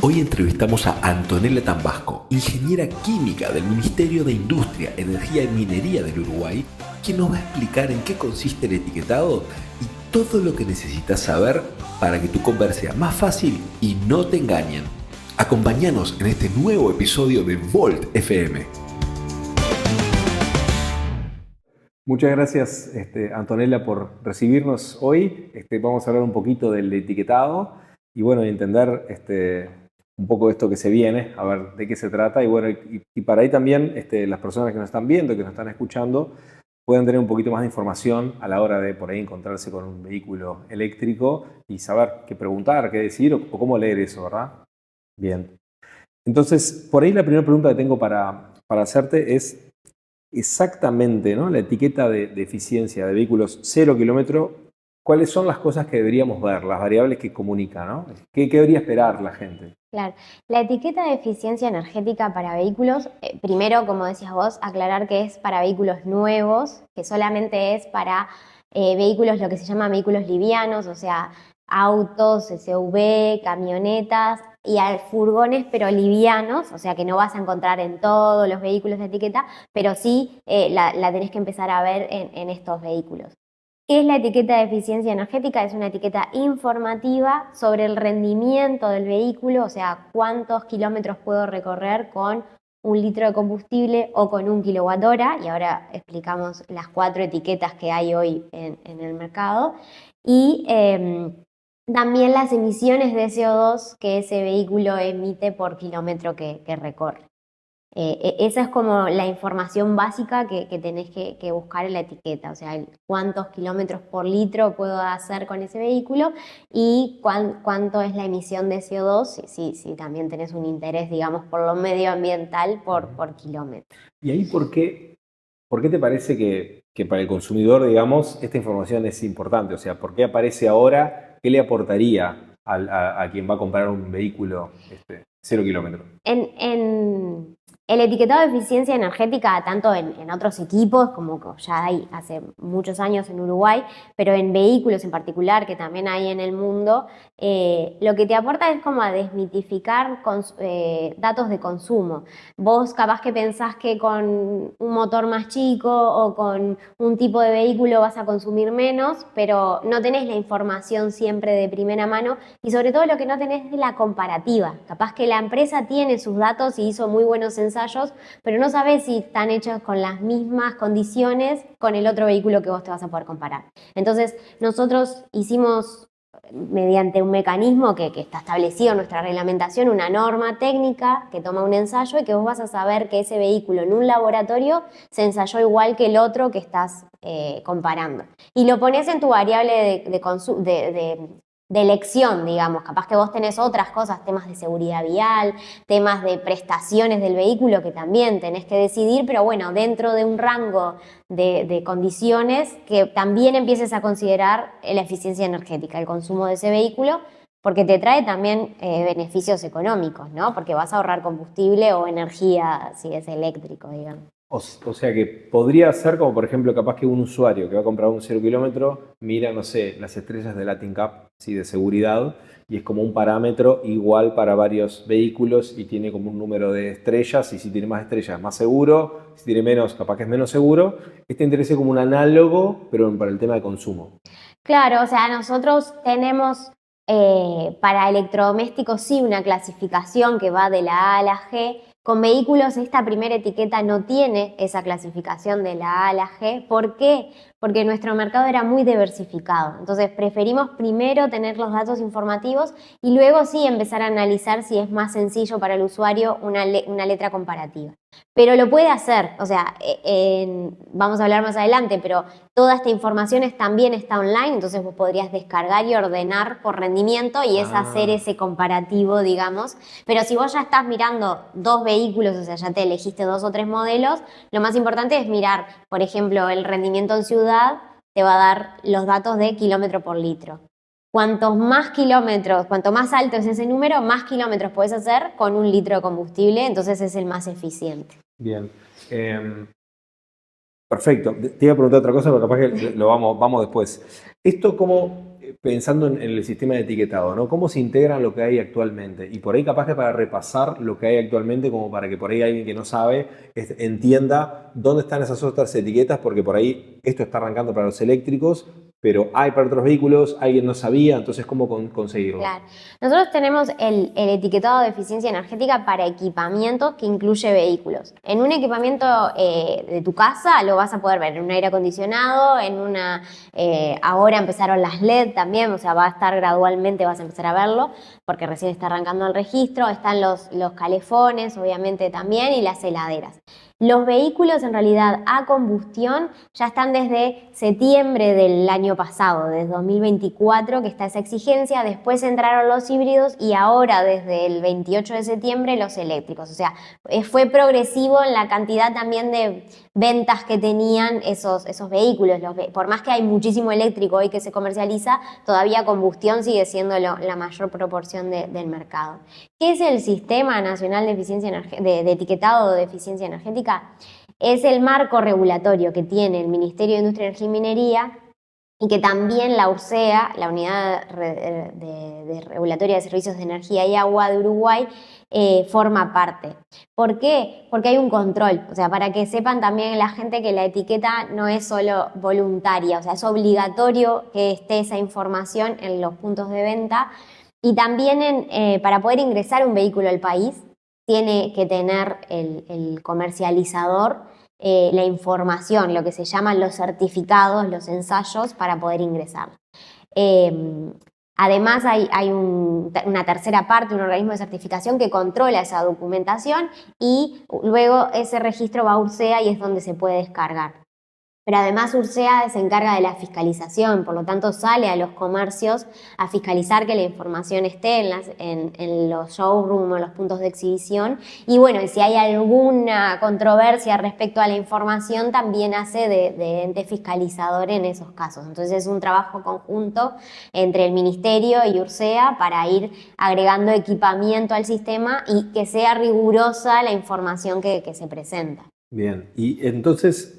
Hoy entrevistamos a Antonella Tambasco, ingeniera química del Ministerio de Industria, Energía y Minería del Uruguay, quien nos va a explicar en qué consiste el etiquetado y todo lo que necesitas saber para que tu compra sea más fácil y no te engañen. Acompáñanos en este nuevo episodio de Volt FM. Muchas gracias, Antonella, por recibirnos hoy. Vamos a hablar un poquito del etiquetado y bueno, entender un poco esto que se viene, a ver de qué se trata. Y bueno, y para ahí también las personas que nos están viendo, que nos están escuchando, pueden tener un poquito más de información a la hora de por ahí encontrarse con un vehículo eléctrico y saber qué preguntar, qué decir o cómo leer eso, ¿verdad? Bien. Entonces, por ahí la primera pregunta que tengo para hacerte es exactamente, ¿no? La etiqueta de eficiencia de vehículos 0 kilómetro. ¿Cuáles son las cosas que deberíamos ver, las variables que comunican, ¿no? ¿Qué debería esperar la gente? Claro, la etiqueta de eficiencia energética para vehículos, primero, como decías vos, aclarar que es para vehículos nuevos, que solamente es para vehículos, lo que se llama vehículos livianos, o sea, autos, SUV, camionetas y furgones, pero livianos, o sea que no vas a encontrar en todos los vehículos de etiqueta, pero sí la tenés que empezar a ver en estos vehículos. ¿Qué es la etiqueta de eficiencia energética? Es una etiqueta informativa sobre el rendimiento del vehículo, o sea, cuántos kilómetros puedo recorrer con 1 litro de combustible o con 1 kWh, y ahora explicamos las 4 etiquetas que hay hoy en el mercado, y también las emisiones de CO2 que ese vehículo emite por kilómetro que recorre. Esa es como la información básica que tenés que buscar en la etiqueta, o sea, cuántos kilómetros por litro puedo hacer con ese vehículo y cuánto es la emisión de CO2, si también tenés un interés, digamos, por lo medioambiental por kilómetro. ¿Y ahí por qué te parece que para el consumidor, digamos, esta información es importante? O sea, ¿por qué aparece ahora? ¿Qué le aportaría a quien va a comprar un vehículo 0 kilómetros? En el etiquetado de eficiencia energética, tanto en otros equipos, como ya hay hace muchos años en Uruguay, pero en vehículos en particular, que también hay en el mundo, lo que te aporta es como a desmitificar datos de consumo. Vos capaz que pensás que con un motor más chico o con un tipo de vehículo vas a consumir menos, pero no tenés la información siempre de primera mano y sobre todo lo que no tenés es la comparativa. Capaz que la empresa tiene sus datos y hizo muy buenos ensayos, pero no sabés si están hechos con las mismas condiciones con el otro vehículo que vos te vas a poder comparar. Entonces, nosotros hicimos, mediante un mecanismo que está establecido en nuestra reglamentación, una norma técnica que toma un ensayo y que vos vas a saber que ese vehículo en un laboratorio se ensayó igual que el otro que estás comparando. Y lo pones en tu variable de elección, digamos. Capaz que vos tenés otras cosas, temas de seguridad vial, temas de prestaciones del vehículo que también tenés que decidir, pero bueno, dentro de un rango de condiciones que también empieces a considerar la eficiencia energética, el consumo de ese vehículo, porque te trae también beneficios económicos, ¿no? Porque vas a ahorrar combustible o energía si es eléctrico, digamos. O sea que podría ser como, por ejemplo, capaz que un usuario que va a comprar un 0 kilómetro mira, no sé, las estrellas de Latin Cup, ¿sí? De seguridad, y es como un parámetro igual para varios vehículos y tiene como un número de estrellas, y si tiene más estrellas es más seguro, si tiene menos, capaz que es menos seguro. Interesa como un análogo, pero para el tema de consumo. Claro, o sea, nosotros tenemos para electrodomésticos sí una clasificación que va de la A a la G. Con vehículos esta primera etiqueta no tiene esa clasificación de la A a la G. ¿Por qué? Porque nuestro mercado era muy diversificado. Entonces preferimos primero tener los datos informativos y luego sí empezar a analizar si es más sencillo para el usuario una letra comparativa. Pero lo puede hacer, o sea, vamos a hablar más adelante, pero toda esta información también está online, entonces vos podrías descargar y ordenar por rendimiento y es hacer ese comparativo, digamos. Pero si vos ya estás mirando 2 vehículos, o sea, ya te elegiste 2 o 3 modelos, lo más importante es mirar, por ejemplo, el rendimiento en ciudad te va a dar los datos de kilómetro por litro. Cuantos más kilómetros, cuanto más alto es ese número, más kilómetros puedes hacer con 1 litro de combustible, entonces es el más eficiente. Bien. Perfecto. Te iba a preguntar otra cosa, pero capaz que lo vamos después. Esto como, pensando en el sistema de etiquetado, ¿no? ¿Cómo se integran lo que hay actualmente? Y por ahí capaz que para repasar lo que hay actualmente, como para que por ahí alguien que no sabe entienda dónde están esas otras etiquetas, porque por ahí esto está arrancando para los eléctricos, pero hay para otros vehículos, alguien no sabía, entonces ¿cómo conseguirlo? Claro. Nosotros tenemos el etiquetado de eficiencia energética para equipamientos que incluye vehículos. En un equipamiento de tu casa lo vas a poder ver en un aire acondicionado, ahora empezaron las LED también, o sea, va a estar gradualmente, vas a empezar a verlo, porque recién está arrancando el registro. Están los calefones, obviamente también, y las heladeras. Los vehículos en realidad a combustión ya están desde septiembre del año pasado, desde 2024 que está esa exigencia. Después entraron los híbridos y ahora desde el 28 de septiembre los eléctricos. O sea, fue progresivo en la cantidad también de ventas que tenían esos vehículos. Por más que hay muchísimo eléctrico hoy que se comercializa, todavía combustión sigue siendo la mayor proporción del mercado. ¿Qué es el Sistema Nacional de Eficiencia de Etiquetado de Eficiencia Energética? Es el marco regulatorio que tiene el Ministerio de Industria, Energía y Minería, y que también la URSEA, la Unidad Regulatoria de Servicios de Energía y Agua de Uruguay, forma parte. ¿Por qué? Porque hay un control. O sea, para que sepan también la gente que la etiqueta no es solo voluntaria, o sea, es obligatorio que esté esa información en los puntos de venta. Y también para poder ingresar un vehículo al país, tiene que tener el comercializador la información, lo que se llaman los certificados, los ensayos para poder ingresar. Además hay una tercera parte, un organismo de certificación que controla esa documentación y luego ese registro va a URSEA y es donde se puede descargar. Pero además URSEA se encarga de la fiscalización, por lo tanto sale a los comercios a fiscalizar que la información esté en los showrooms o los puntos de exhibición. Y bueno, y si hay alguna controversia respecto a la información, también hace de ente fiscalizador en esos casos. Entonces es un trabajo conjunto entre el Ministerio y URSEA para ir agregando equipamiento al sistema y que sea rigurosa la información que se presenta. Bien, y entonces,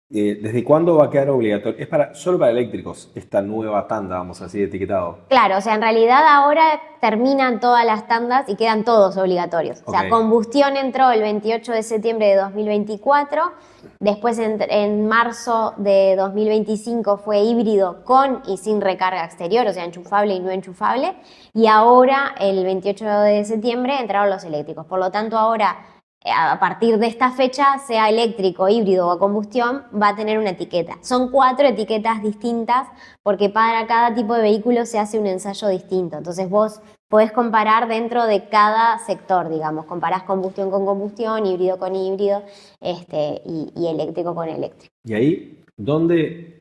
¿desde cuándo va a quedar obligatorio? ¿Es solo para eléctricos esta nueva tanda, vamos a decir, etiquetado? Claro, o sea, en realidad ahora terminan todas las tandas y quedan todos obligatorios. O sea, combustión entró el 28 de septiembre de 2024, después en marzo de 2025 fue híbrido con y sin recarga exterior, o sea, enchufable y no enchufable, y ahora el 28 de septiembre entraron los eléctricos. Por lo tanto, ahora a partir de esta fecha, sea eléctrico, híbrido o a combustión, va a tener una etiqueta. Son 4 etiquetas distintas porque para cada tipo de vehículo se hace un ensayo distinto. Entonces vos podés comparar dentro de cada sector, digamos. Comparás combustión con combustión, híbrido con híbrido y eléctrico con eléctrico. Y ahí, ¿dónde?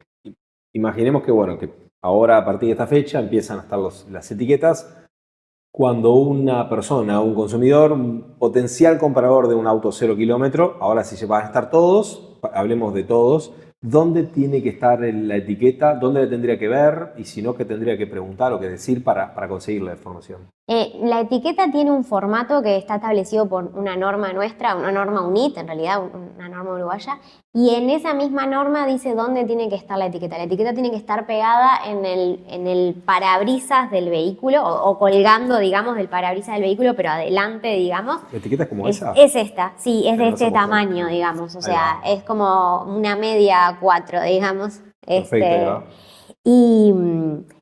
Imaginemos que, bueno, que ahora a partir de esta fecha empiezan a estar las etiquetas. Cuando una persona, un consumidor, un potencial comprador de un auto 0 kilómetro, ahora sí van a estar todos, hablemos de todos, ¿dónde tiene que estar la etiqueta? ¿Dónde le tendría que ver? Y si no, ¿qué tendría que preguntar o qué decir para conseguir la información? La etiqueta tiene un formato que está establecido por una norma nuestra, una norma UNIT, en realidad una norma uruguaya, y en esa misma norma dice dónde tiene que estar la etiqueta. La etiqueta tiene que estar pegada en el parabrisas del vehículo o colgando, digamos, del parabrisas del vehículo, pero adelante, digamos. ¿La etiqueta es como esa? Es esta, sí, es de este tamaño, digamos, o sea, es como una media 4, digamos. Perfecto,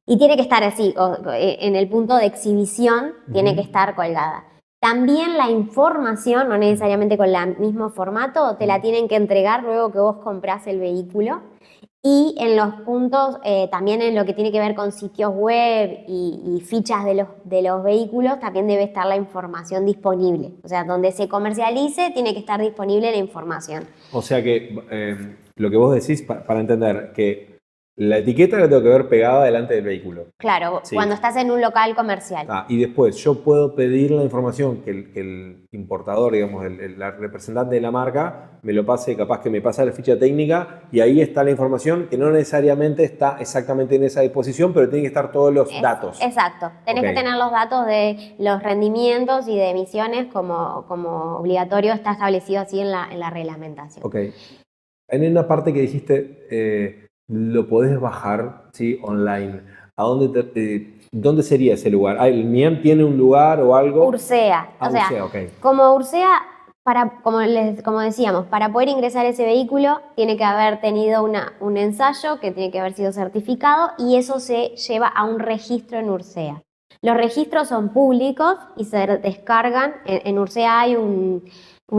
Y tiene que estar así, en el punto de exhibición tiene que estar colgada. También la información, no necesariamente con el mismo formato, te la tienen que entregar luego que vos comprás el vehículo. Y en los puntos, también en lo que tiene que ver con sitios web y fichas de los vehículos, también debe estar la información disponible. O sea, donde se comercialice tiene que estar disponible la información. O sea que lo que vos decís, para entender, que la etiqueta la tengo que ver pegada delante del vehículo. Claro, sí. Cuando estás en un local comercial. Y después yo puedo pedir la información que el importador, digamos, la representante de la marca, me lo pase, capaz que me pasa la ficha técnica y ahí está la información que no necesariamente está exactamente en esa disposición, pero tiene que estar todos los datos. Exacto. Tenés que tener los datos de los rendimientos y de emisiones como obligatorio, está establecido así en la reglamentación. Ok. En una parte que dijiste, lo podés bajar, ¿sí? Online. ¿dónde sería ese lugar? ¿El MIEM tiene un lugar o algo? Ursea. O sea, Ursea, okay. como Ursea, como decíamos, para poder ingresar a ese vehículo tiene que haber tenido un ensayo que tiene que haber sido certificado y eso se lleva a un registro en Ursea. Los registros son públicos y se descargan. En Ursea hay un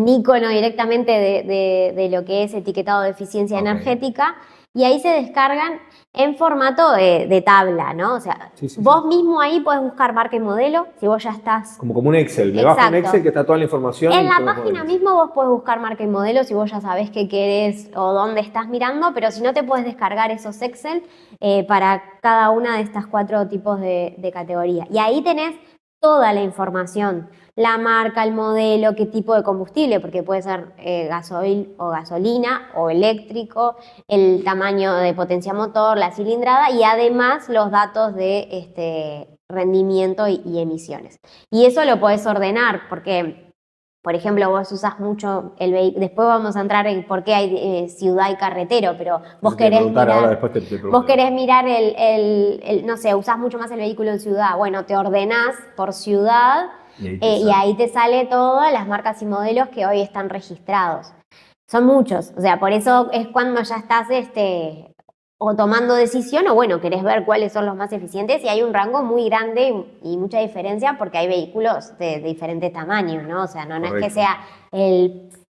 icono directamente de lo que es etiquetado de eficiencia energética y ahí se descargan en formato de tabla, ¿no? O sea, vos mismo ahí podés buscar marca y modelo si vos ya estás... Como un Excel, me bajo un Excel que está toda la información. En la página mismo vos podés buscar marca y modelo si vos ya sabés qué querés o dónde estás mirando, pero si no te podés descargar esos Excel para cada una de estas 4 tipos de categoría. Y ahí tenés toda la información, la marca, el modelo, qué tipo de combustible, porque puede ser gasoil o gasolina o eléctrico, el tamaño de potencia motor, la cilindrada y además los datos de rendimiento y emisiones. Y eso lo podés ordenar porque, por ejemplo, vos usás mucho el vehículo, después vamos a entrar en por qué hay ciudad y carretero, pero vos querés mirar, no sé, usás mucho más el vehículo en ciudad, bueno, te ordenás por ciudad y ahí te sale todas las marcas y modelos que hoy están registrados. Son muchos, o sea, por eso es cuando ya estás o tomando decisión o bueno, querés ver cuáles son los más eficientes y hay un rango muy grande y mucha diferencia porque hay vehículos de diferente tamaño, ¿no? O sea, no es que sea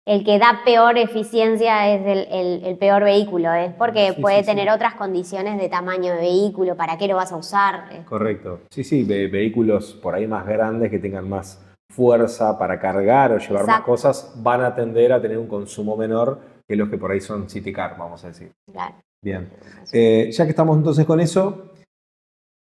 el que da peor eficiencia es el peor vehículo, es porque puede tener otras condiciones de tamaño de vehículo, para qué lo vas a usar. Correcto. Sí, vehículos por ahí más grandes que tengan más fuerza para cargar o llevar más cosas van a tender a tener un consumo menor que los que por ahí son city car, vamos a decir. Claro. Bien. Ya que estamos entonces con eso,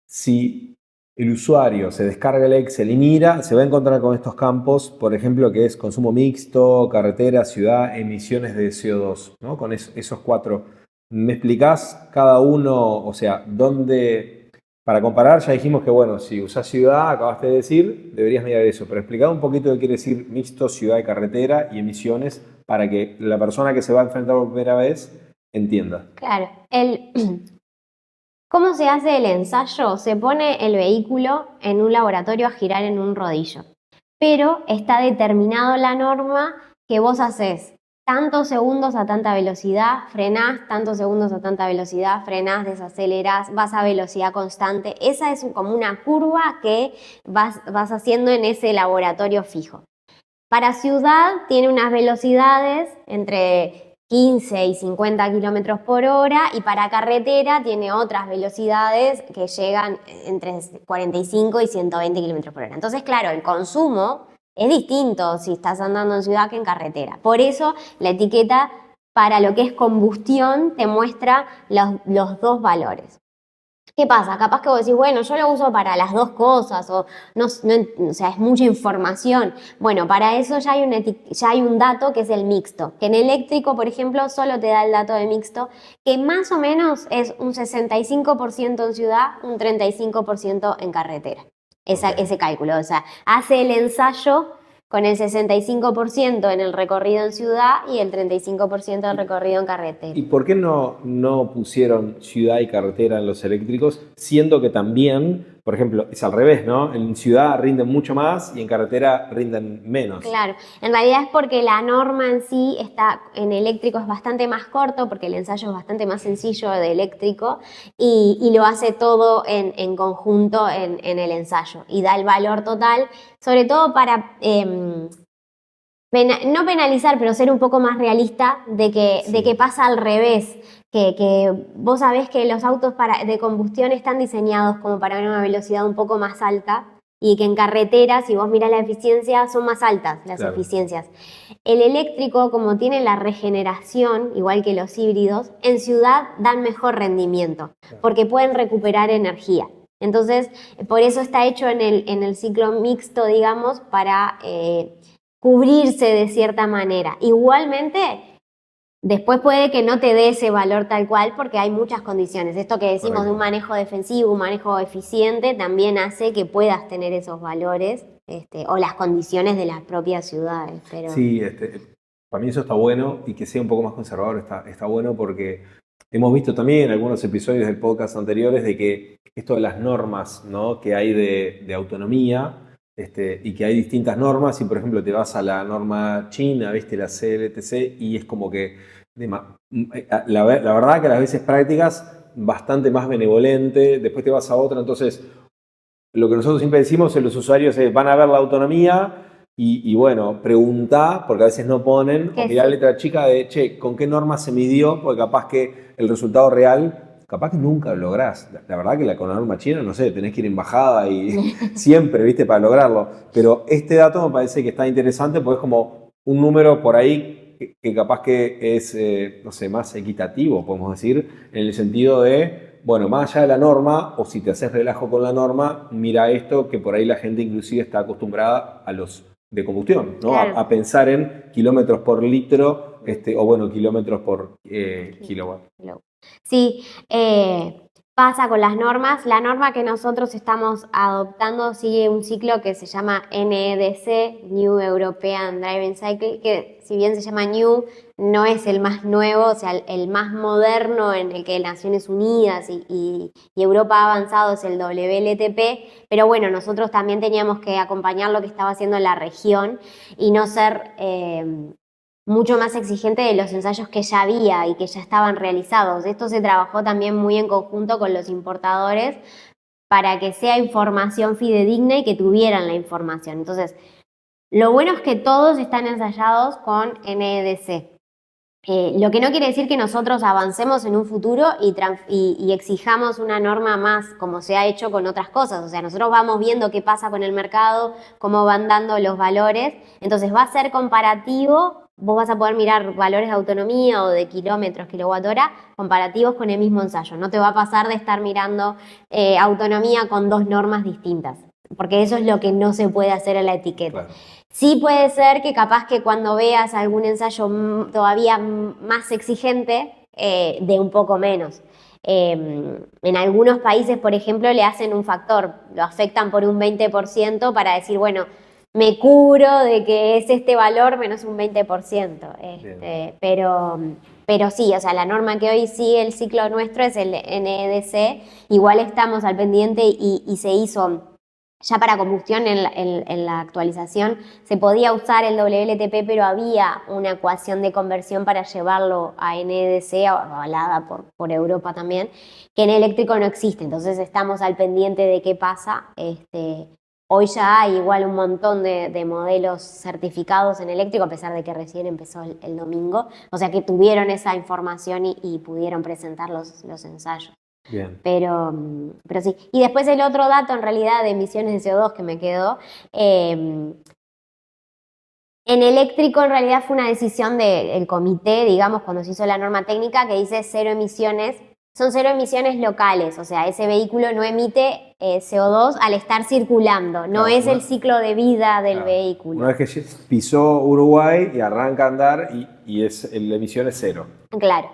si el usuario se descarga el Excel y mira, se va a encontrar con estos campos, por ejemplo, que es consumo mixto, carretera, ciudad, emisiones de CO2, ¿no? Con esos 4. ¿Me explicás cada uno, o sea, dónde, para comparar, ya dijimos que, bueno, si usás ciudad, acabaste de decir, deberías mirar eso, pero explicar un poquito qué quiere decir mixto, ciudad y carretera y emisiones para que la persona que se va a enfrentar por primera vez entienda. Claro. ¿Cómo se hace el ensayo? Se pone el vehículo en un laboratorio a girar en un rodillo, pero está determinado la norma que vos haces tantos segundos a tanta velocidad, frenás tantos segundos a tanta velocidad, frenás, desacelerás, vas a velocidad constante. Esa es como una curva que vas haciendo en ese laboratorio fijo. Para ciudad tiene unas velocidades entre 15 y 50 kilómetros por hora y para carretera tiene otras velocidades que llegan entre 45 y 120 kilómetros por hora. Entonces, claro, el consumo es distinto si estás andando en ciudad que en carretera. Por eso la etiqueta para lo que es combustión te muestra los 2 valores. ¿Qué pasa? Capaz que vos decís, bueno, yo lo uso para las 2 cosas o sea, es mucha información. Bueno, para eso ya hay un dato que es el mixto, que en eléctrico, por ejemplo, solo te da el dato de mixto, que más o menos es un 65% en ciudad, un 35% en carretera. Ese cálculo, o sea, hace el ensayo con el 65% en el recorrido en ciudad y el 35% del recorrido en carretera. ¿Y por qué no pusieron ciudad y carretera en los eléctricos, siendo que también, por ejemplo, es al revés, ¿no? En ciudad rinden mucho más y en carretera rinden menos? Claro, en realidad es porque la norma en sí en eléctrico es bastante más corto, porque el ensayo es bastante más sencillo de eléctrico y lo hace todo en conjunto en el ensayo y da el valor total, sobre todo para no penalizar, pero ser un poco más realista de que pasa al revés. Que vos sabés que los autos de combustión están diseñados como para una velocidad un poco más alta y que en carretera, si vos mirás la eficiencia, son más altas las eficiencias. El eléctrico, como tiene la regeneración, igual que los híbridos, en ciudad dan mejor rendimiento porque pueden recuperar energía. Entonces, por eso está hecho en el ciclo mixto, digamos, para cubrirse de cierta manera. Igualmente, después puede que no te dé ese valor tal cual porque hay muchas condiciones. Esto que decimos de un manejo defensivo, un manejo eficiente, también hace que puedas tener esos valores o las condiciones de las propias ciudades. Pero... Sí, para mí eso está bueno y que sea un poco más conservador está bueno porque hemos visto también en algunos episodios del podcast anteriores de que esto de las normas, ¿no?, que hay de autonomía, y que hay distintas normas, y por ejemplo te vas a la norma china, viste, la CLTC, y es como que la verdad que a las veces prácticas bastante más benevolente, después te vas a otra, entonces lo que nosotros siempre decimos en los usuarios es, van a ver la autonomía y bueno, preguntá, porque a veces no ponen, o mirá la letra chica de, che, ¿con qué norma se midió? Porque capaz que el resultado real, capaz que nunca lo lográs. La verdad que con la norma china, no sé, tenés que ir en bajada y siempre, ¿viste? Para lograrlo. Pero este dato me parece que está interesante porque es como un número por ahí que capaz que es, no sé, más equitativo, podemos decir, en el sentido de, bueno, más allá de la norma, o si te haces relajo con la norma, mira esto, que por ahí la gente inclusive está acostumbrada a los de combustión, ¿no? Claro. A pensar en kilómetros por litro, o bueno, kilómetros por kilowatt. Sí, pasa con las normas. La norma que nosotros estamos adoptando sigue un ciclo que se llama NEDC, New European Driving Cycle, que si bien se llama New, no es el más nuevo, o sea, el más moderno en el que Naciones Unidas y Europa ha avanzado es el WLTP, pero bueno, nosotros también teníamos que acompañar lo que estaba haciendo la región y no ser mucho más exigente de los ensayos que ya había y que ya estaban realizados. Esto se trabajó también muy en conjunto con los importadores para que sea información fidedigna y que tuvieran la información. Entonces, lo bueno es que todos están ensayados con NEDC. Lo que no quiere decir que nosotros avancemos en un futuro y exijamos una norma más como se ha hecho con otras cosas. O sea, nosotros vamos viendo qué pasa con el mercado, cómo van dando los valores. Entonces va a ser comparativo. Vos vas a poder mirar valores de autonomía o de kilómetros, kilowatt hora, comparativos con el mismo ensayo. No te va a pasar de estar mirando autonomía con dos normas distintas, porque eso es lo que no se puede hacer en la etiqueta. Claro. Sí puede ser que capaz que cuando veas algún ensayo todavía más exigente, de un poco menos. En algunos países, por ejemplo, le hacen un factor, lo afectan por un 20% para decir, bueno, me cubro de que es este valor menos un 20%. Pero sí, o sea, la norma que hoy sigue el ciclo nuestro es el NEDC. Igual estamos al pendiente y se hizo ya para combustión en la actualización. Se podía usar el WLTP, pero había una ecuación de conversión para llevarlo a NEDC, avalada por Europa también, que en eléctrico no existe. Entonces estamos al pendiente de qué pasa. Hoy ya hay igual un montón de modelos certificados en eléctrico, a pesar de que recién empezó el domingo. O sea que tuvieron esa información y pudieron presentar los ensayos. Bien. Pero sí. Y después el otro dato en realidad de emisiones de CO2 que me quedó. En eléctrico en realidad fue una decisión del comité, digamos, cuando se hizo la norma técnica, que dice cero emisiones. Son cero emisiones locales, o sea, ese vehículo no emite CO2 al estar circulando, no es el ciclo de vida del vehículo. Una vez que pisó Uruguay y arranca a andar y la emisión es cero. Claro.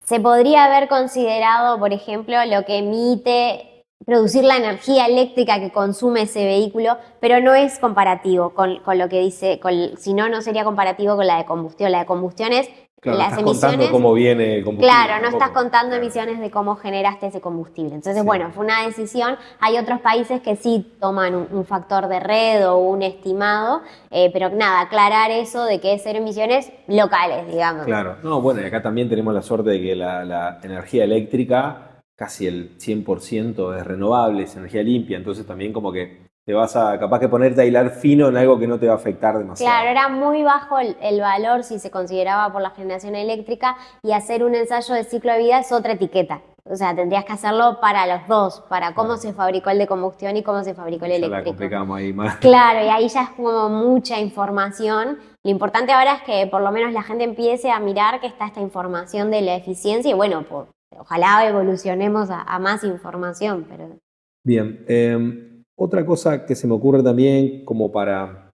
Se podría haber considerado, por ejemplo, lo que emite, producir la energía eléctrica que consume ese vehículo, pero no es comparativo con lo que dice, si no, no sería comparativo con la de combustión. La de combustión es claro, las estás emisiones. Contando cómo viene el combustible. Claro, no estás contando emisiones de cómo generaste ese combustible. Entonces, sí. Bueno, fue una decisión. Hay otros países que sí toman un factor de red o un estimado, pero nada, aclarar eso de que es cero emisiones locales, digamos. Claro, no, bueno, y acá también tenemos la suerte de que la energía eléctrica, casi el 100% es renovable, es energía limpia, entonces también como que te vas a capaz que ponerte a hilar fino en algo que no te va a afectar demasiado. Claro, era muy bajo el valor si se consideraba por la generación eléctrica, y hacer un ensayo de ciclo de vida es otra etiqueta. O sea, tendrías que hacerlo para los dos, para cómo se fabricó el de combustión y cómo se fabricó el eléctrico. La complicamos ahí más. Claro, y ahí ya es como mucha información. Lo importante ahora es que por lo menos la gente empiece a mirar que está esta información de la eficiencia y bueno, ojalá evolucionemos a más información. Pero... Bien, otra cosa que se me ocurre también como para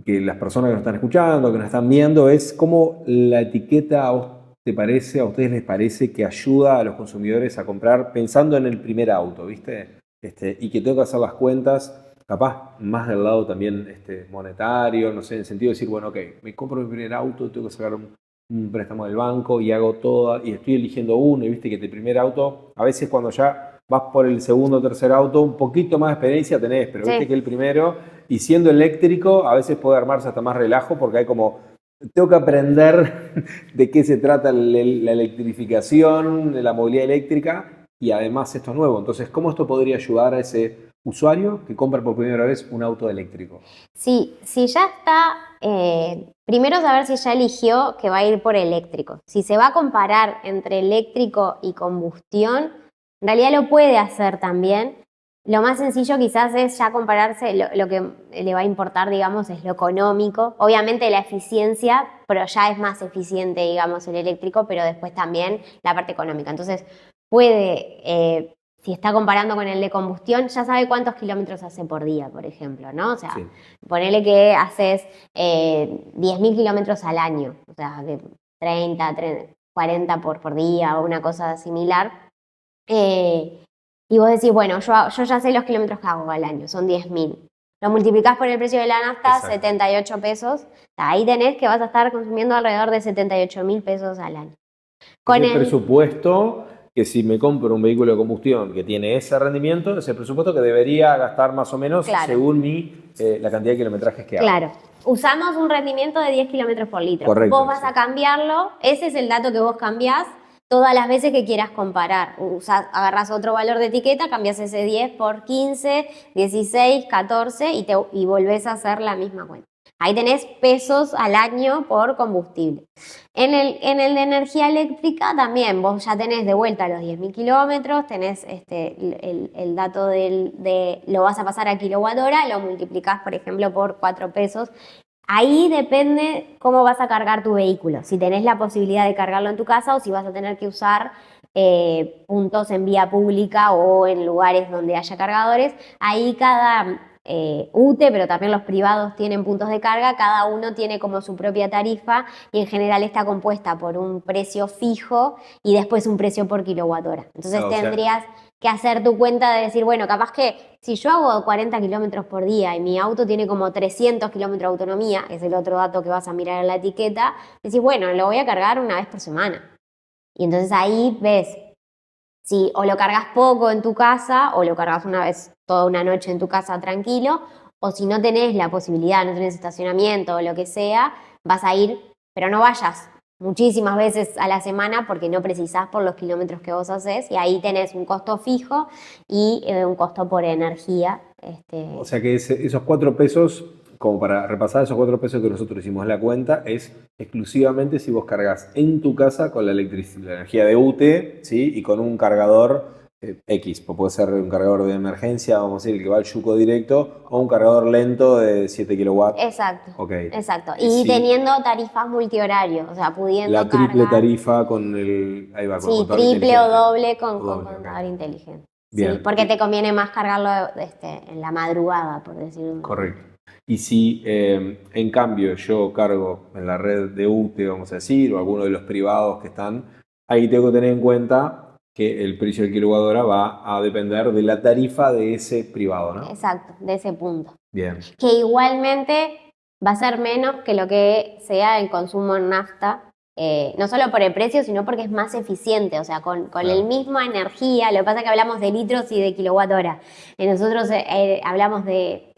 que las personas que nos están escuchando, que nos están viendo, es cómo la etiqueta a ustedes les parece que ayuda a los consumidores a comprar pensando en el primer auto, ¿viste? Y que tengo que hacer las cuentas, capaz más del lado también monetario, no sé, en el sentido de decir, bueno, ok, me compro mi primer auto, tengo que sacar un préstamo del banco y hago todo, y estoy eligiendo uno, y viste que el primer auto, a veces cuando ya vas por el segundo o tercer auto, un poquito más de experiencia tenés, pero viste que el primero, y siendo eléctrico, a veces puede armarse hasta más relajo porque hay como, tengo que aprender de qué se trata la electrificación, la movilidad eléctrica, y además esto es nuevo. Entonces, ¿cómo esto podría ayudar a ese usuario que compra por primera vez un auto eléctrico? Sí, si ya está, primero saber si ya eligió que va a ir por eléctrico. Si se va a comparar entre eléctrico y combustión, en realidad lo puede hacer también. Lo más sencillo quizás es ya compararse, lo que le va a importar, digamos, es lo económico. Obviamente la eficiencia, pero ya es más eficiente, digamos, el eléctrico, pero después también la parte económica. Entonces puede, si está comparando con el de combustión, ya sabe cuántos kilómetros hace por día, por ejemplo, ¿no? O sea, ponele que haces 10.000 kilómetros al año, o sea, que 30, 40 por día o una cosa similar. Y vos decís, bueno, yo ya sé los kilómetros que hago al año, son 10.000. Lo multiplicás por el precio de la nafta, 78 pesos. Ahí tenés que vas a estar consumiendo alrededor de 78.000 pesos al año. Con el presupuesto que si me compro un vehículo de combustión que tiene ese rendimiento, es el presupuesto que debería gastar más o menos según la cantidad de kilometrajes que hago. Claro. Usamos un rendimiento de 10 kilómetros por litro. Correcto, vos vas a cambiarlo, ese es el dato que vos cambiás todas las veces que quieras comparar. Agarrás otro valor de etiqueta, cambias ese 10 por 15, 16, 14 y volvés a hacer la misma cuenta. Ahí tenés pesos al año por combustible. En el de energía eléctrica también, vos ya tenés de vuelta los 10.000 kilómetros, tenés el dato lo vas a pasar a kilowatt hora, lo multiplicás, por ejemplo, por 4 pesos. Ahí depende cómo vas a cargar tu vehículo, si tenés la posibilidad de cargarlo en tu casa o si vas a tener que usar puntos en vía pública o en lugares donde haya cargadores. Ahí cada UTE, pero también los privados tienen puntos de carga, cada uno tiene como su propia tarifa y en general está compuesta por un precio fijo y después un precio por kilowatt hora. Entonces tendrías que hacer tu cuenta de decir, bueno, capaz que si yo hago 40 kilómetros por día y mi auto tiene como 300 kilómetros de autonomía, es el otro dato que vas a mirar en la etiqueta, decís, bueno, lo voy a cargar una vez por semana. Y entonces ahí ves si o lo cargas poco en tu casa o lo cargas una vez toda una noche en tu casa tranquilo, o si no tenés la posibilidad, no tenés estacionamiento o lo que sea, vas a ir, pero no vayas muchísimas veces a la semana porque no precisás por los kilómetros que vos haces y ahí tenés un costo fijo y un costo por energía. O sea que esos 4 pesos, como para repasar esos 4 pesos que nosotros hicimos la cuenta, es exclusivamente si vos cargas en tu casa con la energía de UTE, ¿sí? Y con un cargador X, puede ser un cargador de emergencia, vamos a decir, el que va al Yuco directo, o un cargador lento de 7 kilowatts. Exacto. Okay. Exacto. Y teniendo tarifas multihorarios, o sea, pudiendo la triple cargar, tarifa con el... Ahí va, con sí, triple o doble con contador inteligente. Bien. Sí, porque te conviene más cargarlo en la madrugada, por decirlo. Correcto. Y si en cambio yo cargo en la red de UTE, vamos a decir, o alguno de los privados que están, ahí tengo que tener en cuenta que el precio del kilowatt hora va a depender de la tarifa de ese privado, ¿no? Exacto, de ese punto. Bien. Que igualmente va a ser menos que lo que sea el consumo en nafta, no solo por el precio, sino porque es más eficiente, o sea, con la misma energía. Lo que pasa es que hablamos de litros y de kilowatt hora. Nosotros hablamos de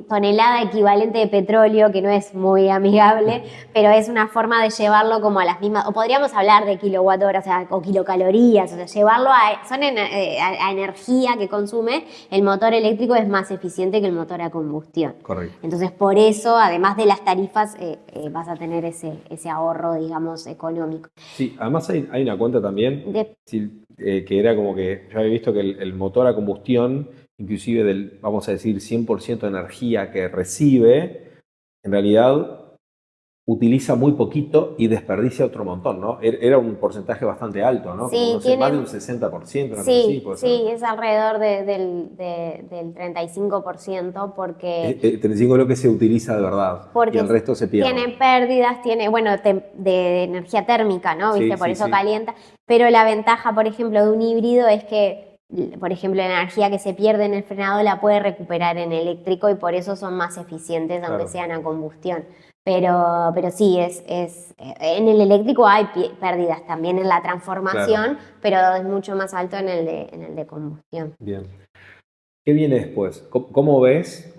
tonelada equivalente de petróleo, que no es muy amigable, pero es una forma de llevarlo como a las mismas, o podríamos hablar de kilowatt hora, o sea, o kilocalorías, o sea, llevarlo a energía que consume. El motor eléctrico es más eficiente que el motor a combustión. Correcto. Entonces, por eso, además de las tarifas, vas a tener ese ahorro, digamos, económico. Sí, además hay una cuenta también, que era como que yo había visto que el motor a combustión, inclusive del, vamos a decir, 100% de energía que recibe, en realidad utiliza muy poquito y desperdicia otro montón, ¿no? Era un porcentaje bastante alto, ¿no? Sí, como, no sé, más de un 60%. Una sí, cosa así, sí, es alrededor del 35% porque... 35% es lo que se utiliza de verdad y el resto se pierde. Tiene pérdidas, bueno, de energía térmica, ¿no? ¿Viste? Sí, por eso sí. Calienta. Pero la ventaja, por ejemplo, de un híbrido es que, por ejemplo, la energía que se pierde en el frenado la puede recuperar en eléctrico y por eso son más eficientes, aunque sean a combustión. Pero sí, en el eléctrico hay pérdidas también en la transformación, pero es mucho más alto en el de combustión. Bien. ¿Qué viene después? ¿Cómo ves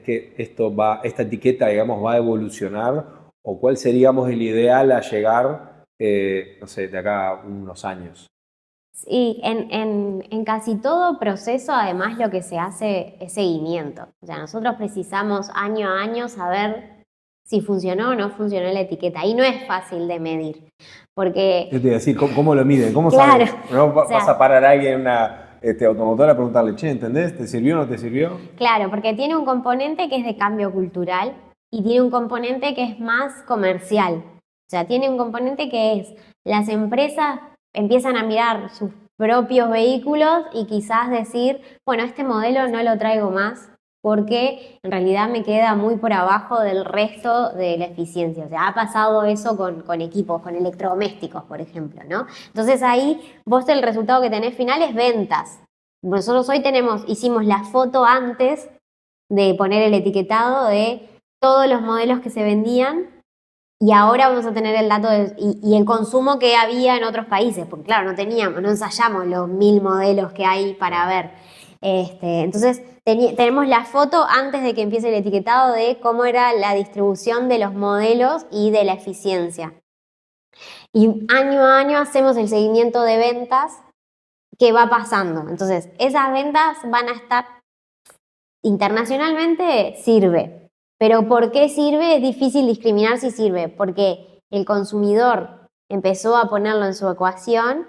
que esta etiqueta, digamos, va a evolucionar? ¿O cuál sería el ideal a llegar, no sé, de acá a unos años? Sí, en casi todo proceso, además, lo que se hace es seguimiento. O sea, nosotros precisamos año a año saber si funcionó o no funcionó la etiqueta. Y no es fácil de medir, porque... Yo te iba a decir, ¿cómo lo miden? ¿Cómo Claro, sabes? ¿No o sea, vas a parar a alguien en una automotora a preguntarle, che, ¿entendés? ¿Te sirvió o no te sirvió? Claro, porque tiene un componente que es de cambio cultural y tiene un componente que es más comercial. O sea, tiene un componente que es las empresas empiezan a mirar sus propios vehículos y quizás decir, bueno, este modelo no lo traigo más porque en realidad me queda muy por abajo del resto de la eficiencia. O sea, ha pasado eso con equipos, con electrodomésticos, por ejemplo, ¿no? Entonces ahí vos el resultado que tenés final es ventas. Nosotros hoy hicimos la foto antes de poner el etiquetado de todos los modelos que se vendían y ahora vamos a tener el dato y el consumo que había en otros países, porque claro, no ensayamos los 1000 modelos que hay para ver. Entonces tenemos la foto antes de que empiece el etiquetado de cómo era la distribución de los modelos y de la eficiencia. Y año a año hacemos el seguimiento de ventas que va pasando. Entonces, esas ventas van a estar internacionalmente, sirve. Pero ¿por qué sirve? Es difícil discriminar si sirve, porque el consumidor empezó a ponerlo en su ecuación,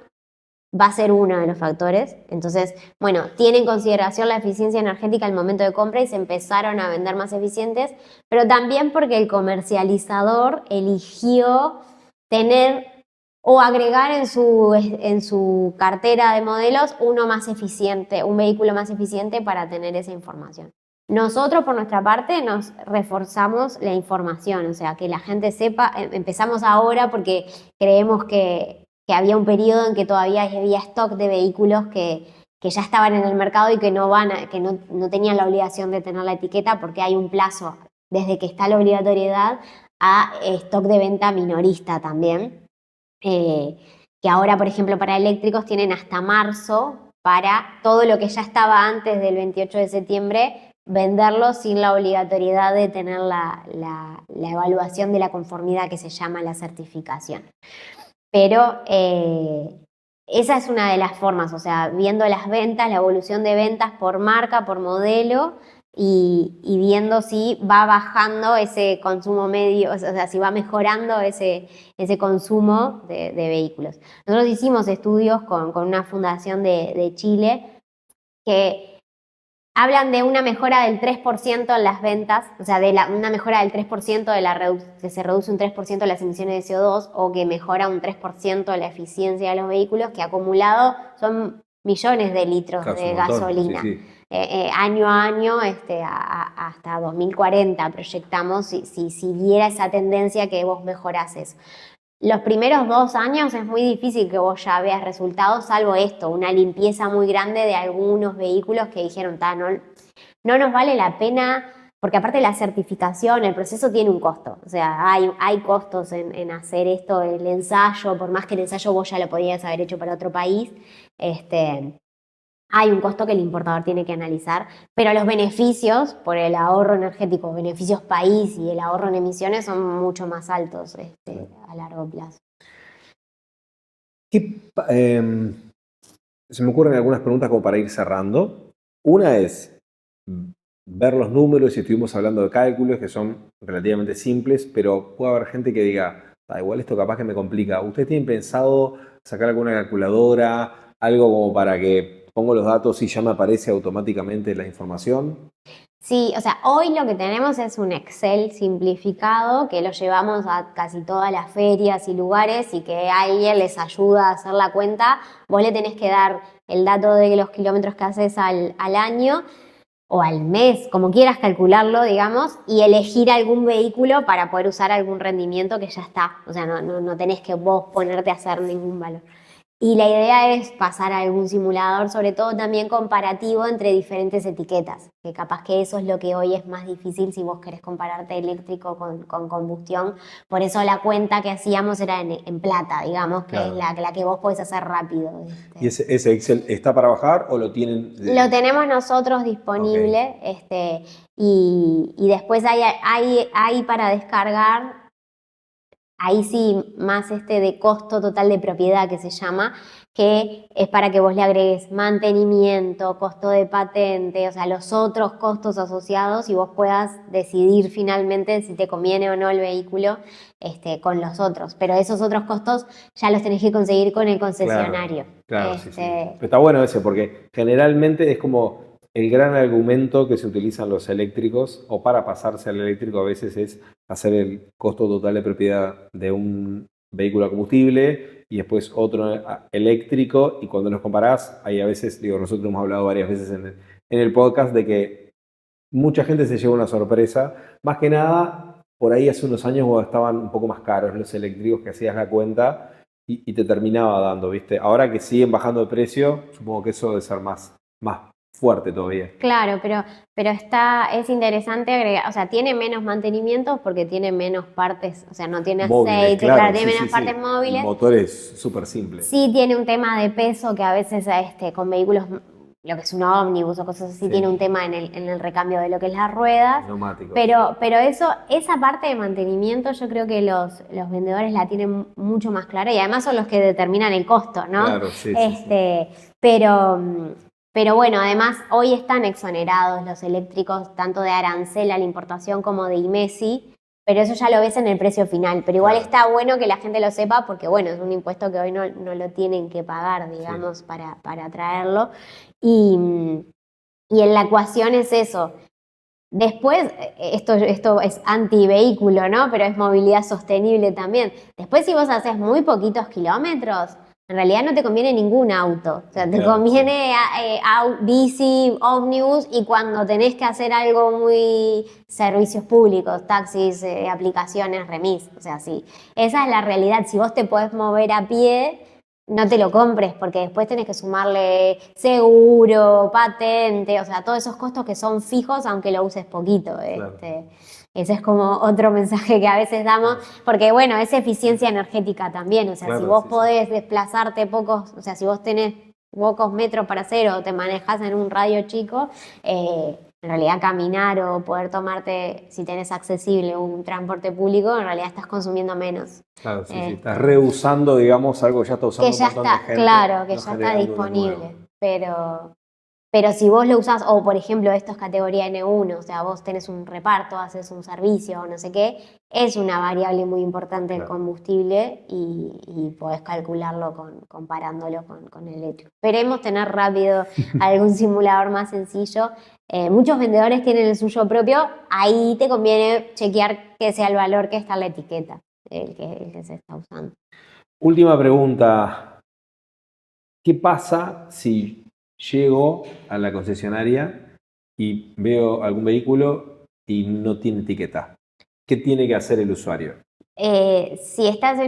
va a ser uno de los factores. Entonces, bueno, tiene en consideración la eficiencia energética al momento de compra y se empezaron a vender más eficientes, pero también porque el comercializador eligió tener o agregar en su cartera de modelos uno más eficiente, un vehículo más eficiente para tener esa información. Nosotros, por nuestra parte, nos reforzamos la información, o sea, que la gente sepa, empezamos ahora porque creemos que había un periodo en que todavía había stock de vehículos que ya estaban en el mercado y que no tenían la obligación de tener la etiqueta porque hay un plazo desde que está la obligatoriedad a stock de venta minorista también. Que ahora, por ejemplo, para eléctricos tienen hasta marzo para todo lo que ya estaba antes del 28 de septiembre, venderlo sin la obligatoriedad de tener la evaluación de la conformidad que se llama la certificación. Pero esa es una de las formas, o sea, viendo las ventas, la evolución de ventas por marca, por modelo, y viendo si va bajando ese consumo medio, o sea, si va mejorando ese consumo de vehículos. Nosotros hicimos estudios con una fundación de Chile que hablan de una mejora del 3% en las ventas, o sea, una mejora del 3% que se reduce un 3% las emisiones de CO2 o que mejora un 3% la eficiencia de los vehículos, que acumulado son millones de litros de gasolina. Sí, sí. Año a año hasta 2040 proyectamos si siguiera esa tendencia que vos mejorás eso. Los primeros 2 años es muy difícil que vos ya veas resultados, salvo esto, una limpieza muy grande de algunos vehículos que dijeron, no nos vale la pena, porque aparte la certificación, el proceso tiene un costo, o sea, hay costos en hacer esto, el ensayo, por más que el ensayo vos ya lo podías haber hecho para otro país, hay un costo que el importador tiene que analizar, pero los beneficios por el ahorro energético, beneficios país y el ahorro en emisiones son mucho más altos a largo plazo. Se me ocurren algunas preguntas como para ir cerrando. Una es ver los números, y estuvimos hablando de cálculos que son relativamente simples, pero puede haber gente que diga, igual esto capaz que me complica. ¿Ustedes tienen pensado sacar alguna calculadora, algo como para que pongo los datos y ya me aparece automáticamente la información? Sí, o sea, hoy lo que tenemos es un Excel simplificado que lo llevamos a casi todas las ferias y lugares y que alguien les ayuda a hacer la cuenta. Vos le tenés que dar el dato de los kilómetros que haces al año o al mes, como quieras calcularlo, digamos, y elegir algún vehículo para poder usar algún rendimiento que ya está. O sea, no tenés que vos ponerte a hacer ningún valor. Y la idea es pasar a algún simulador, sobre todo también comparativo entre diferentes etiquetas, que capaz que eso es lo que hoy es más difícil si vos querés compararte eléctrico con combustión. Por eso la cuenta que hacíamos era en plata, digamos, que Claro. es la que vos podés hacer rápido. ¿Y ese Excel está para bajar o lo tienen? Lo tenemos nosotros disponible, y después hay para descargar. Ahí sí, más de costo total de propiedad que se llama, que es para que vos le agregues mantenimiento, costo de patente, o sea, los otros costos asociados y vos puedas decidir finalmente si te conviene o no el vehículo con los otros. Pero esos otros costos ya los tenés que conseguir con el concesionario. Claro, sí. Pero está bueno ese, porque generalmente es como el gran argumento que se utilizan los eléctricos, o para pasarse al eléctrico a veces es hacer el costo total de propiedad de un vehículo a combustible y después otro eléctrico, y cuando los comparás, ahí a veces, nosotros hemos hablado varias veces en el podcast de que mucha gente se lleva una sorpresa, más que nada, por ahí hace unos años cuando estaban un poco más caros los eléctricos, que hacías la cuenta y te terminaba dando, ¿viste? Ahora que siguen bajando de precio, supongo que eso debe ser más fuerte todavía. Claro, pero es interesante agregar, o sea, tiene menos mantenimientos porque tiene menos partes, o sea, no tiene aceite, claro, tiene menos partes móviles. El motor es súper simple. Sí tiene un tema de peso que a veces con vehículos, lo que es un ómnibus o cosas así, tiene un tema en el recambio de lo que es las ruedas. Neumático. Pero esa parte de mantenimiento yo creo que los vendedores la tienen mucho más clara y además son los que determinan el costo, ¿no? Claro, sí. Pero bueno, además hoy están exonerados los eléctricos tanto de arancel a la importación como de IMESI, pero eso ya lo ves en el precio final. Pero igual está bueno que la gente lo sepa porque, bueno, es un impuesto que hoy no lo tienen que pagar, digamos, para traerlo. Y en la ecuación es eso. Después, esto es anti-vehículo, ¿no? Pero es movilidad sostenible también. Después, si vos haces muy poquitos kilómetros, en realidad no te conviene ningún auto. O sea, te conviene bici, ómnibus, y cuando tenés que hacer algo muy servicios públicos, taxis, aplicaciones, remis. O sea, sí. Esa es la realidad. Si vos te podés mover a pie, no te lo compres porque después tenés que sumarle seguro, patente, o sea, todos esos costos que son fijos aunque lo uses poquito. Claro. Ese es como otro mensaje que a veces damos, porque bueno, es eficiencia energética también, o sea, si vos podés desplazarte pocos, o sea, si vos tenés pocos metros para hacer o te manejás en un radio chico, en realidad caminar o poder tomarte, si tenés accesible un transporte público, en realidad estás consumiendo menos. Claro, sí. Estás reusando, digamos, algo que ya está usando que ya un montón de gente. Claro, que ya está disponible, pero si vos lo usás, o por ejemplo esto es categoría N1, o sea, vos tenés un reparto, haces un servicio o no sé qué, es una variable muy importante el combustible y podés calcularlo comparándolo con el eléctrico. Esperemos tener rápido algún simulador más sencillo. Muchos vendedores tienen el suyo propio, ahí te conviene chequear que sea el valor que está en la etiqueta, el que se está usando. Última pregunta. ¿Qué pasa si llego a la concesionaria y veo algún vehículo y no tiene etiqueta? ¿Qué tiene que hacer el usuario? Si estás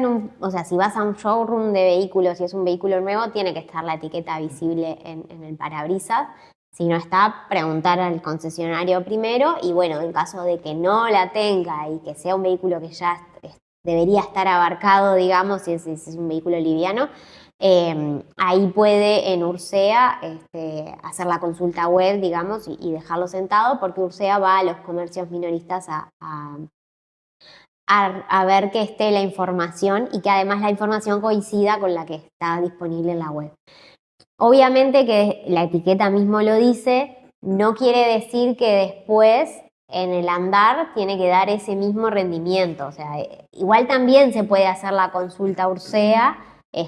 si vas a un showroom de vehículos y es un vehículo nuevo, tiene que estar la etiqueta visible en el parabrisas. Si no está, preguntar al concesionario primero y bueno, en caso de que no la tenga y que sea un vehículo que ya debería estar abarcado, digamos, si es un vehículo liviano, ahí puede en Ursea hacer la consulta web, digamos, y dejarlo sentado, porque Ursea va a los comercios minoristas a ver que esté la información y que además la información coincida con la que está disponible en la web. Obviamente que la etiqueta mismo lo dice, no quiere decir que después en el andar tiene que dar ese mismo rendimiento. O sea, igual también se puede hacer la consulta Ursea,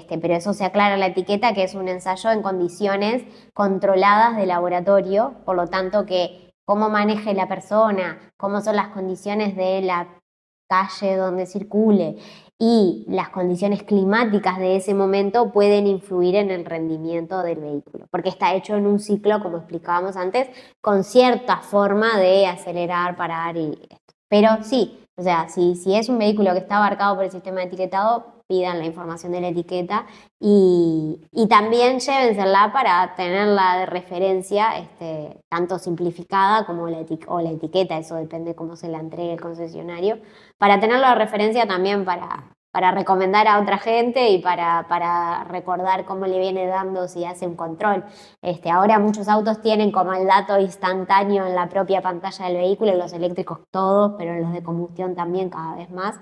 pero eso se aclara en la etiqueta, que es un ensayo en condiciones controladas de laboratorio, por lo tanto que cómo maneje la persona, cómo son las condiciones de la calle donde circule y las condiciones climáticas de ese momento pueden influir en el rendimiento del vehículo, porque está hecho en un ciclo, como explicábamos antes, con cierta forma de acelerar, parar y esto. Pero sí, O sea, si es un vehículo que está abarcado por el sistema de etiquetado, pidan la información de la etiqueta y también llévensela para tenerla de referencia, tanto simplificada como la etiqueta, eso depende cómo se la entregue el concesionario, para tenerlo de referencia también para recomendar a otra gente y para recordar cómo le viene dando si hace un control. Ahora muchos autos tienen como el dato instantáneo en la propia pantalla del vehículo, los eléctricos todos, pero en los de combustión también cada vez más.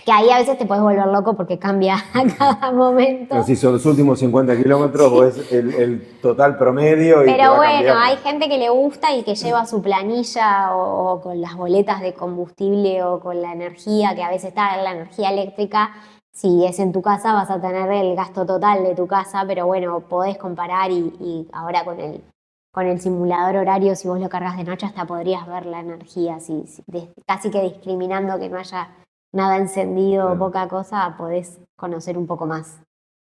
Que ahí a veces te puedes volver loco porque cambia a cada momento. Pero si son los últimos 50 kilómetros o es el total promedio. Pero bueno, hay gente que le gusta y que lleva su planilla o con las boletas de combustible o con la energía, que a veces está la energía eléctrica. Si es en tu casa vas a tener el gasto total de tu casa, pero bueno, podés comparar y ahora con el simulador horario, si vos lo cargas de noche, hasta podrías ver la energía, casi que discriminando que no haya nada encendido o poca cosa, podés conocer un poco más.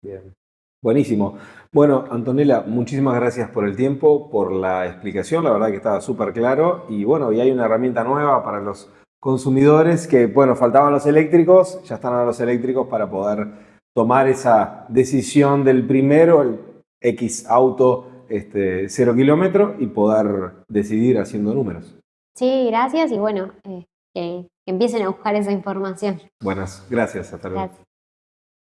Bien, buenísimo. Bueno, Antonella, muchísimas gracias por el tiempo, por la explicación, la verdad que estaba súper claro y bueno, y hay una herramienta nueva para los consumidores que, bueno, faltaban los eléctricos, ya están ahora los eléctricos para poder tomar esa decisión del primero, el X auto 0 kilómetro y poder decidir haciendo números. Sí, gracias y bueno, que empiecen a buscar esa información. Buenas, gracias, hasta luego. Gracias.